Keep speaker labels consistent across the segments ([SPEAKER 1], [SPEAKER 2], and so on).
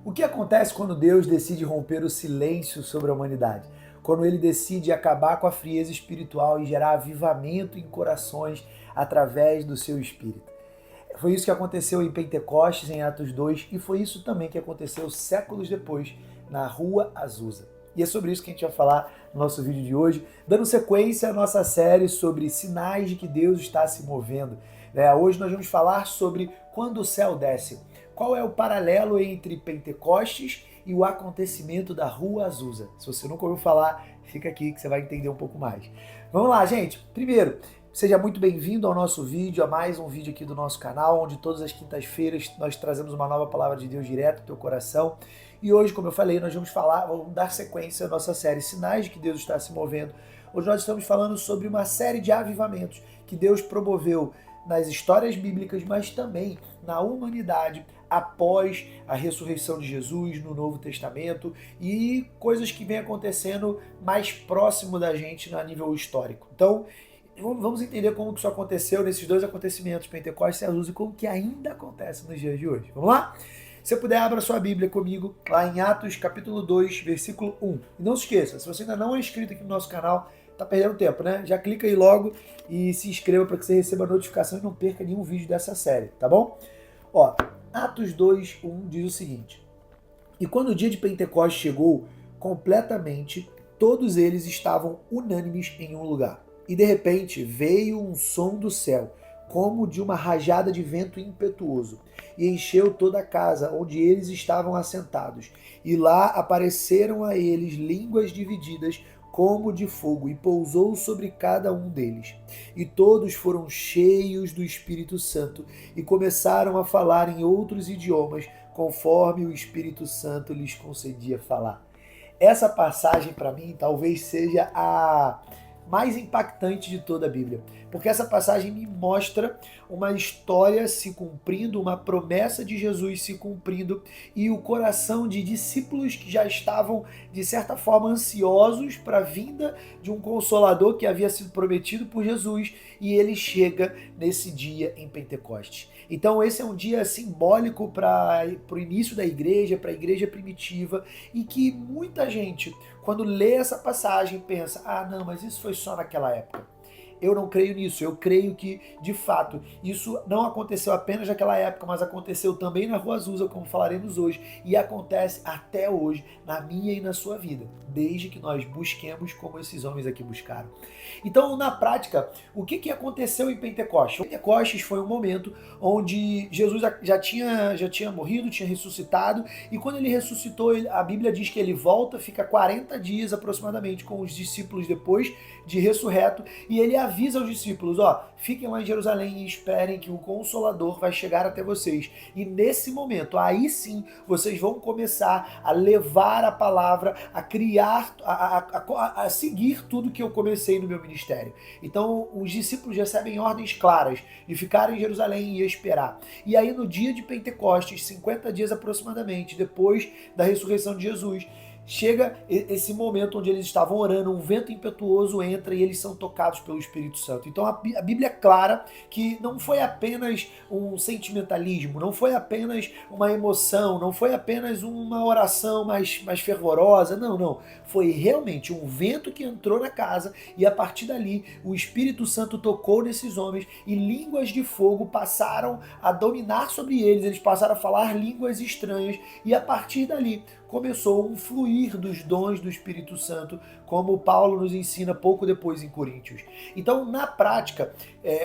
[SPEAKER 1] O que acontece quando Deus decide romper o silêncio sobre a humanidade? Quando ele decide acabar com a frieza espiritual e gerar avivamento em corações através do seu espírito. Foi isso que aconteceu em Pentecostes, em Atos 2, e foi isso também que aconteceu séculos depois, na Rua Azusa. E é sobre isso que a gente vai falar no nosso vídeo de hoje, dando sequência à nossa série sobre sinais de que Deus está se movendo. Hoje nós vamos falar sobre quando o céu desce. Qual é o paralelo entre Pentecostes e o acontecimento da Rua Azusa? Se você nunca ouviu falar, fica aqui que você vai entender um pouco mais. Vamos lá, gente. Primeiro, seja muito bem-vindo ao nosso vídeo, a mais um vídeo aqui do nosso canal, onde todas as quintas-feiras nós trazemos uma nova palavra de Deus direto ao teu coração. E hoje, como eu falei, nós vamos dar sequência à nossa série Sinais de que Deus está se movendo. Hoje nós estamos falando sobre uma série de avivamentos que Deus promoveu nas histórias bíblicas, mas também na humanidade após a ressurreição de Jesus no Novo Testamento e coisas que vêm acontecendo mais próximo da gente a nível histórico. Então, vamos entender como que isso aconteceu nesses dois acontecimentos, Pentecostes e Azusa, e como que ainda acontece nos dias de hoje. Vamos lá? Se você puder, abra sua Bíblia comigo lá em Atos capítulo 2, versículo 1. E não se esqueça, se você ainda não é inscrito aqui no nosso canal, tá perdendo tempo, né? Já clica aí logo e se inscreva para que você receba a notificação e não perca nenhum vídeo dessa série, tá bom? Ó, Atos 2, 1 diz o seguinte: E quando o dia de Pentecostes chegou, completamente, todos eles estavam unânimes em um lugar. E de repente veio um som do céu, como de uma rajada de vento impetuoso, e encheu toda a casa onde eles estavam assentados. E lá apareceram a eles línguas divididas como de fogo, e pousou sobre cada um deles. E todos foram cheios do Espírito Santo, e começaram a falar em outros idiomas, conforme o Espírito Santo lhes concedia falar. Essa passagem, para mim, talvez seja a mais impactante de toda a Bíblia, porque essa passagem me mostra uma história se cumprindo, uma promessa de Jesus se cumprindo e o coração de discípulos que já estavam, de certa forma, ansiosos para a vinda de um Consolador que havia sido prometido por Jesus, e ele chega nesse dia em Pentecostes. Então esse é um dia simbólico para o início da igreja, para a igreja primitiva, e que muita gente, quando lê essa passagem, pensa: ah, não, mas isso foi só naquela época. Eu não creio nisso, eu creio que, de fato, isso não aconteceu apenas naquela época, mas aconteceu também na Rua Azusa, como falaremos hoje, e acontece até hoje, na minha e na sua vida, desde que nós busquemos como esses homens aqui buscaram. Então, na prática, o que aconteceu em Pentecostes? Pentecostes foi um momento onde Jesus já tinha morrido, tinha ressuscitado, e quando ele ressuscitou, a Bíblia diz que ele volta, fica 40 dias aproximadamente com os discípulos depois de ressurreto, e ele avisa aos discípulos: ó, fiquem lá em Jerusalém e esperem que o Consolador vai chegar até vocês. E nesse momento, aí sim, vocês vão começar a levar a palavra, a criar, a seguir tudo que eu comecei no meu ministério. Então, os discípulos recebem ordens claras de ficar em Jerusalém e esperar. E aí, no dia de Pentecostes, 50 dias aproximadamente, depois da ressurreição de Jesus, chega esse momento onde eles estavam orando, um vento impetuoso entra e eles são tocados pelo Espírito Santo. Então a Bíblia é clara que não foi apenas um sentimentalismo, não foi apenas uma emoção, não foi apenas uma oração mais fervorosa, não. Foi realmente um vento que entrou na casa e a partir dali o Espírito Santo tocou nesses homens e línguas de fogo passaram a dominar sobre eles, eles passaram a falar línguas estranhas e a partir dali começou um fluir dos dons do Espírito Santo, como Paulo nos ensina pouco depois em Coríntios. Então, na prática,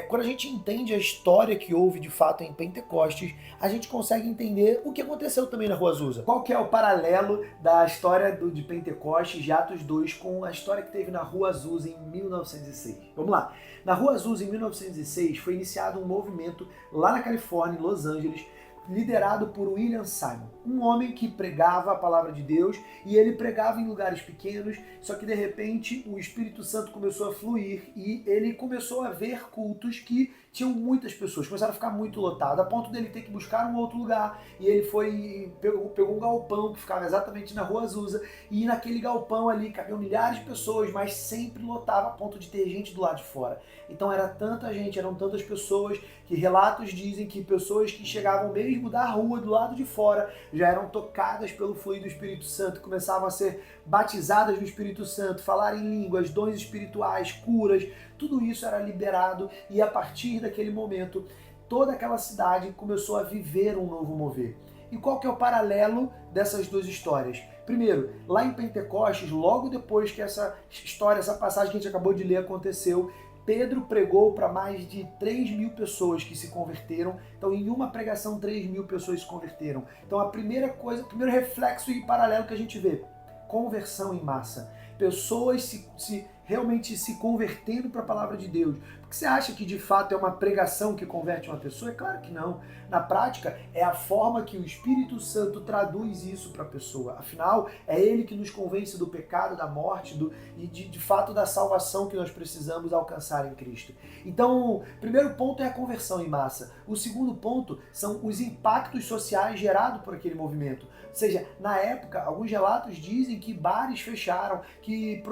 [SPEAKER 1] quando a gente entende a história que houve de fato em Pentecostes, a gente consegue entender o que aconteceu também na Rua Azusa. Qual que é o paralelo da história de Pentecostes, de Atos 2, com a história que teve na Rua Azusa em 1906? Vamos lá. Na Rua Azusa, em 1906, foi iniciado um movimento lá na Califórnia, em Los Angeles, liderado por William Simon, um homem que pregava a palavra de Deus e ele pregava em lugares pequenos, só que de repente o Espírito Santo começou a fluir e ele começou a ver cultos que tinham muitas pessoas, começaram a ficar muito lotado, a ponto dele ter que buscar um outro lugar, e ele pegou um galpão que ficava exatamente na Rua Azusa, e naquele galpão ali cabiam milhares de pessoas, mas sempre lotava a ponto de ter gente do lado de fora. Então era tanta gente, eram tantas pessoas, que relatos dizem que pessoas que chegavam meio mesmo da rua, do lado de fora, já eram tocadas pelo fluir do Espírito Santo, começavam a ser batizadas no Espírito Santo, falar em línguas, dons espirituais, curas, tudo isso era liberado e a partir daquele momento, toda aquela cidade começou a viver um novo mover. E qual que é o paralelo dessas duas histórias? Primeiro, lá em Pentecostes, logo depois que essa história, essa passagem que a gente acabou de ler aconteceu, Pedro pregou para mais de 3.000 pessoas que se converteram. Então, em uma pregação, 3.000 pessoas se converteram. Então, a primeira coisa, o primeiro reflexo e paralelo que a gente vê, conversão em massa. Pessoas realmente se convertendo para a palavra de Deus. Porque você acha que de fato é uma pregação que converte uma pessoa? É claro que não. Na prática, é a forma que o Espírito Santo traduz isso para a pessoa. Afinal, é ele que nos convence do pecado, da morte e de fato da salvação que nós precisamos alcançar em Cristo. Então, o primeiro ponto é a conversão em massa. O segundo ponto são os impactos sociais gerados por aquele movimento. Ou seja, na época, alguns relatos dizem que bares fecharam, que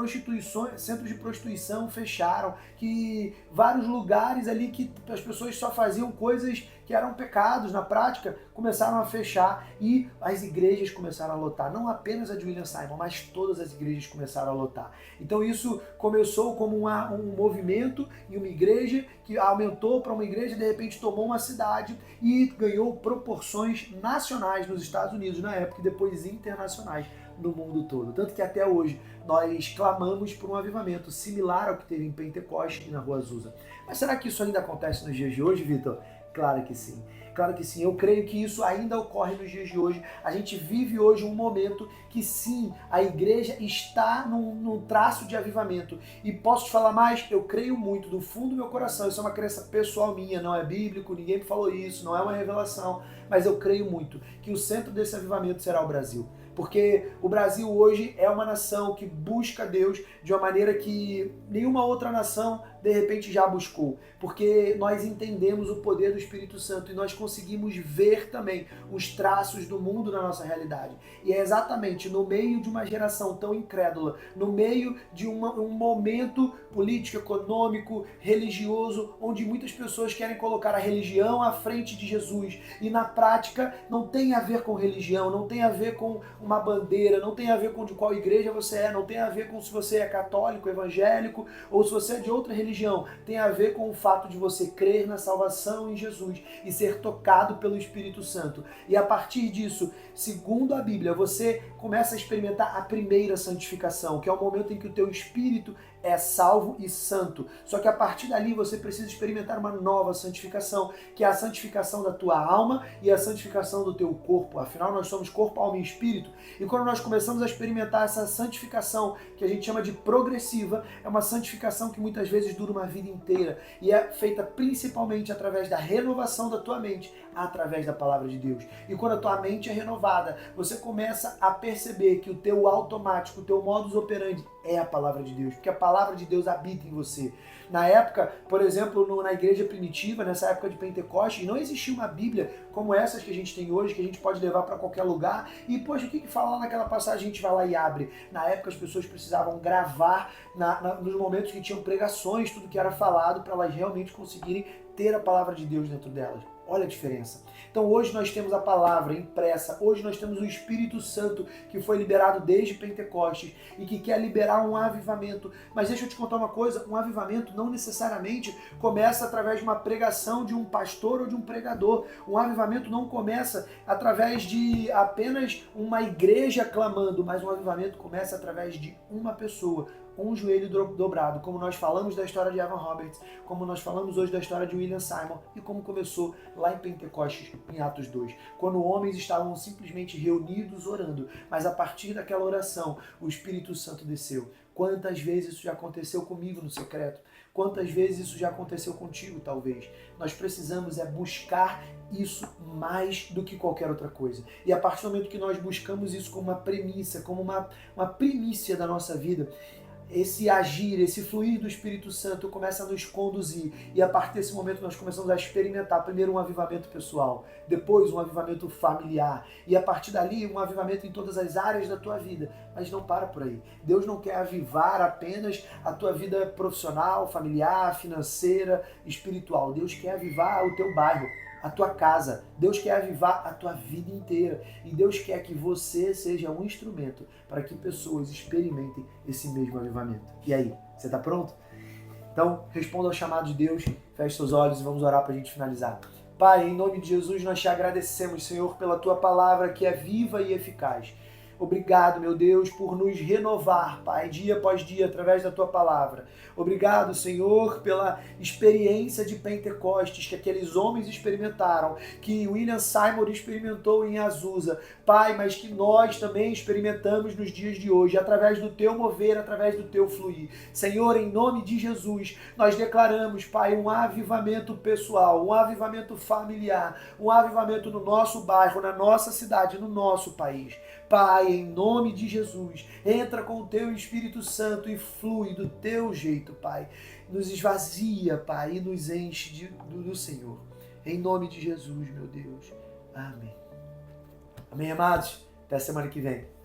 [SPEAKER 1] centros de prostituição fecharam, que vários lugares ali que as pessoas só faziam coisas que eram pecados, na prática, começaram a fechar e as igrejas começaram a lotar. Não apenas a de William Simon, mas todas as igrejas começaram a lotar. Então isso começou como um movimento e uma igreja que aumentou para uma igreja, de repente tomou uma cidade e ganhou proporções nacionais nos Estados Unidos na época e depois internacionais no mundo todo. Tanto que até hoje nós clamamos por um avivamento similar ao que teve em Pentecostes e na Rua Azusa. Mas será que isso ainda acontece nos dias de hoje, Vitor? Claro que sim. Claro que sim, eu creio que isso ainda ocorre nos dias de hoje. A gente vive hoje um momento que sim, a igreja está num traço de avivamento. E posso te falar mais? Eu creio muito, do fundo do meu coração, isso é uma crença pessoal minha, não é bíblico, ninguém me falou isso, não é uma revelação, mas eu creio muito que o centro desse avivamento será o Brasil. Porque o Brasil hoje é uma nação que busca Deus de uma maneira que nenhuma outra nação de repente já buscou. Porque nós entendemos o poder do Espírito Santo e nós conseguimos ver também os traços do mundo na nossa realidade. E é exatamente no meio de uma geração tão incrédula, no meio de um momento político, econômico, religioso, onde muitas pessoas querem colocar a religião à frente de Jesus. E na prática não tem a ver com religião, não tem a ver com uma bandeira, não tem a ver com de qual igreja você é, não tem a ver com se você é católico, evangélico ou se você é de outra religião. Tem a ver com o fato de você crer na salvação em Jesus e ser tocado pelo Espírito Santo. E a partir disso, segundo a Bíblia, você começa a experimentar a primeira santificação, que é o momento em que o teu espírito é salvo e santo. Só que a partir dali você precisa experimentar uma nova santificação, que é a santificação da tua alma e a santificação do teu corpo. Afinal, nós somos corpo, alma e espírito. E quando nós começamos a experimentar essa santificação, que a gente chama de progressiva, é uma santificação que muitas vezes dura uma vida inteira e é feita principalmente através da renovação da tua mente, através da palavra de Deus. E quando a tua mente é renovada, você começa a perceber que o teu automático, o teu modus operandi é a palavra de Deus, porque a palavra de Deus habita em você. Na época, por exemplo, na igreja primitiva, nessa época de Pentecostes, não existia uma Bíblia como essas que a gente tem hoje, que a gente pode levar para qualquer lugar. E, poxa, o que fala lá naquela passagem? A gente vai lá e abre. Na época, as pessoas precisavam gravar nos momentos que tinham pregações, tudo que era falado, para elas realmente conseguirem ter a palavra de Deus dentro delas. Olha a diferença. Então hoje nós temos a palavra impressa, hoje nós temos o Espírito Santo que foi liberado desde Pentecostes e que quer liberar um avivamento. Mas deixa eu te contar uma coisa, um avivamento não necessariamente começa através de uma pregação de um pastor ou de um pregador. Um avivamento não começa através de apenas uma igreja clamando, mas um avivamento começa através de uma pessoa, um joelho dobrado, como nós falamos da história de Evan Roberts, como nós falamos hoje da história de William Simon e como começou lá em Pentecostes, em Atos 2, quando homens estavam simplesmente reunidos orando, mas a partir daquela oração o Espírito Santo desceu. Quantas vezes isso já aconteceu comigo no secreto? Quantas vezes isso já aconteceu contigo, talvez? Nós precisamos buscar isso mais do que qualquer outra coisa. E a partir do momento que nós buscamos isso como uma premissa, como uma primícia da nossa vida, esse agir, esse fluir do Espírito Santo começa a nos conduzir e a partir desse momento nós começamos a experimentar primeiro um avivamento pessoal, depois um avivamento familiar e a partir dali um avivamento em todas as áreas da tua vida. Mas não para por aí. Deus não quer avivar apenas a tua vida profissional, familiar, financeira, espiritual. Deus quer avivar o teu bairro. a tua casa, Deus quer avivar a tua vida inteira e Deus quer que você seja um instrumento para que pessoas experimentem esse mesmo avivamento. E aí, você está pronto? Então, responda ao chamado de Deus, feche seus olhos e vamos orar para a gente finalizar. Pai, em nome de Jesus, nós te agradecemos, Senhor, pela tua palavra que é viva e eficaz. Obrigado, meu Deus, por nos renovar, Pai, dia após dia, através da tua palavra. Obrigado, Senhor, pela experiência de Pentecostes que aqueles homens experimentaram, que William Seymour experimentou em Azusa, Pai, mas que nós também experimentamos nos dias de hoje, através do teu mover, através do teu fluir. Senhor, em nome de Jesus, nós declaramos, Pai, um avivamento pessoal, um avivamento familiar, um avivamento no nosso bairro, na nossa cidade, no nosso país. Pai, em nome de Jesus, entra com o teu Espírito Santo e flui do teu jeito, Pai. Nos esvazia, Pai, e nos enche do Senhor. Em nome de Jesus, meu Deus. Amém. Amém, amados? Até a semana que vem.